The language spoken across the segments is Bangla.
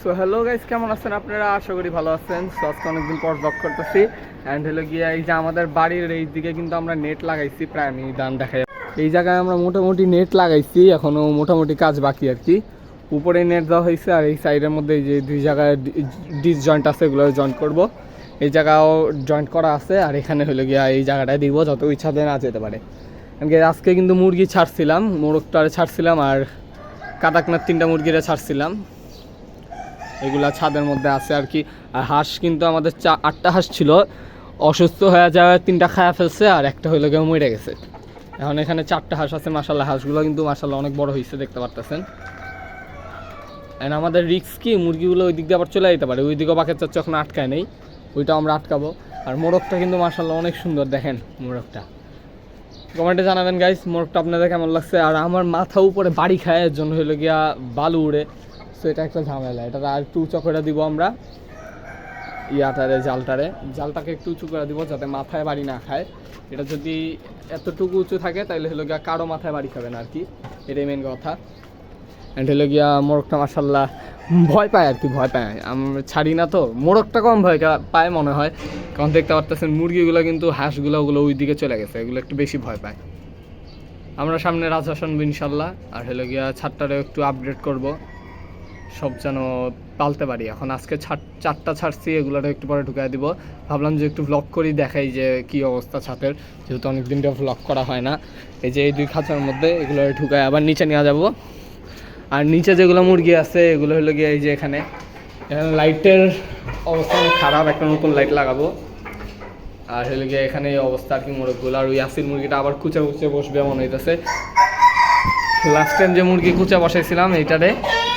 সো হ্যালো গাইস, কেমন আছেন আপনারা? আশা করি ভালো আছেন। সো আজকে অনেকদিন পর ব্লগ করতেছি। অ্যান্ড হলো গিয়ে এই যে আমাদের বাড়ির এই দিকে কিন্তু আমরা নেট লাগাইছি, প্রায় আমি দান দেখাই। এই জায়গায় আমরা মোটামুটি নেট লাগাইছি, এখনও মোটামুটি কাজ বাকি আর কি। উপরে নেট দেওয়া হয়েছে, আর এই সাইডের মধ্যে এই যে দুই জায়গায় ডিস জয়েন্ট আছে, এগুলো জয়েন্ট করব। এই জায়গাও জয়েন্ট করা আছে, আর এখানে হলো গিয়া এই জায়গাটায় দিব যত ইচ্ছা দিয়ে না যেতে পারে। আজকে কিন্তু মুরগি ছাড়ছিলাম, মোরগটারে ছাড়ছিলাম, আর কাদাকনার 3টা মুরগিরে ছাড়ছিলাম। এগুলা ছাদের মধ্যে আছে আর কি। আর হাঁস কিন্তু আমাদের 8টা হাঁস ছিল, অসুস্থ হয়ে যাওয়ায় 3টা খায়া ফেলছে, আর একটা হইলে গিয়ে মরে গেছে। এখন এখানে 4টা হাঁস আছে মাশাল্লাহ। হাঁসগুলো কিন্তু মাশাল্লাহ অনেক বড় হয়েছে, দেখতে পারতেছেন। আমাদের রিস্ক কি, মুরগিগুলো ওই দিক দিয়ে আবার চলে যেতে পারে, ওই দিকেও বাকের চাচ্ছে এখন আটকায় নেই, ওইটা আমরা আটকাবো। আর মোরগটা কিন্তু মাশাল্লাহ অনেক সুন্দর, দেখেন মোরগটা। কমেন্টে জানাবেন গাইস মোরগটা আপনাদের কেমন লাগছে। আর আমার মাথা উপরে বাড়ি খায়, এর জন্য হইলো গিয়া বালু উড়ে, তো এটা একটা ঝামেলা। এটা আর একটু উঁচু করে দিব আমরা, জালটাকে একটু উঁচু করে দিব যাতে মাথায় বাড়ি না খায়। এটা যদি এতটুকু উঁচু থাকে তাহলে হলো গিয়া কারো মাথায় বাড়ি খাবে না আর কি, এটাই মেন কথা। অ্যান্ড হলো গিয়া মোরগটা মাশাল্লাহ ভয় পায় আর কি, ভয় পায়। আমরা ছাড়ি না তো, মোরগটা কম ভয় পায় মনে হয়, কারণ দেখতে পারতেছেন মুরগিগুলো কিন্তু হাঁসগুলো ওগুলো ওই দিকে চলে গেছে, এগুলো একটু বেশি ভয় পায়। আমরা সামনে রাজহাঁস আনবো ইনশাল্লাহ। আর হলো গিয়া ছাদটারে একটু আপডেট করব, সব যেন পালতে পারি। এখন আজকে 4টা ছাড়ছি, এগুলোটা একটু পরে ঢুকাই দিব। ভাবলাম যে একটু ভ্লগ করি, দেখাই যে কী অবস্থা ছাদের, যেহেতু অনেক দিন ধরে ভ্লগ করা হয় না। এই যে এই 2 খাঁচার মধ্যে এগুলো ঢুকায় আবার নিচে নিয়ে যাব। আর নিচে যেগুলো মুরগি আছে এগুলো হলো গিয়ে এই যে এখানে লাইটের অবস্থা খারাপ, একটা নতুন লাইট লাগাবো। আর হলো গিয়ে এখানে এই অবস্থা আর কি মোরগগুলো। আর ওই আসির মুরগিটা আবার কুচে বসবে মনে হইতেছে। লাস্ট টাইম যে মুরগি কুচা বসাইছিলাম এইটারে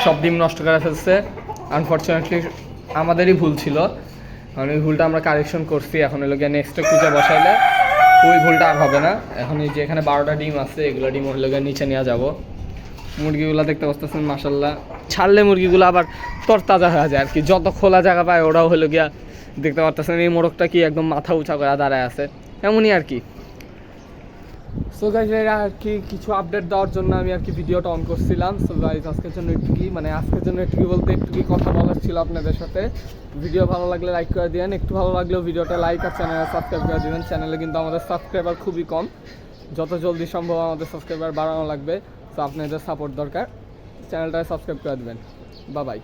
সব ডিম নষ্ট করে ফেলছে, আনফর্চুনেটলি আমাদেরই ভুল ছিল। কারণ ওই ভুলটা আমরা কারেকশন করছি। এখন হলো গিয়ে নেক্সটে কুচা বসাইলে ওই ভুলটা আর হবে না। এখন এই যে এখানে 12টা ডিম আছে, এগুলো ডিম হলো গিয়ে নিচে নিয়ে যাবো। মুরগিগুলো দেখতে পাচ্ছেন মাশাল্লাহ, ছাড়লে মুরগিগুলো আবার তরতাজা হয়ে যায় আর কি, যত খোলা জায়গা পায় ওরাও হলো গিয়া। দেখতে পাচ্ছেন এই মোরগটা কি একদম মাথা উঁচা করে দাঁড়ায় আছে, এমনই আর কি। সো গাইজ আর কি কিছু আপডেট দেওয়ার জন্য আমি আর কি ভিডিওটা অন করছিলাম। সো গাইজ আজকের জন্য একটুকুই, মানে আজকের জন্য একটুকুই বলতে একটুকুই কথা বলার ছিল আপনাদের সাথে। ভিডিও ভালো লাগলে লাইক করে দিবেন, একটু ভালো লাগলেও ভিডিওটা লাইক আর চ্যানেলে সাবস্ক্রাইব করে দিবেন। চ্যানেলে কিন্তু আমাদের সাবস্ক্রাইবার খুবই কম, যত জলদি সম্ভব আমাদের সাবস্ক্রাইবার বাড়ানো লাগবে। তো আপনাদের সাপোর্ট দরকার, চ্যানেলটা সাবস্ক্রাইব করে দেবেন। Bye bye.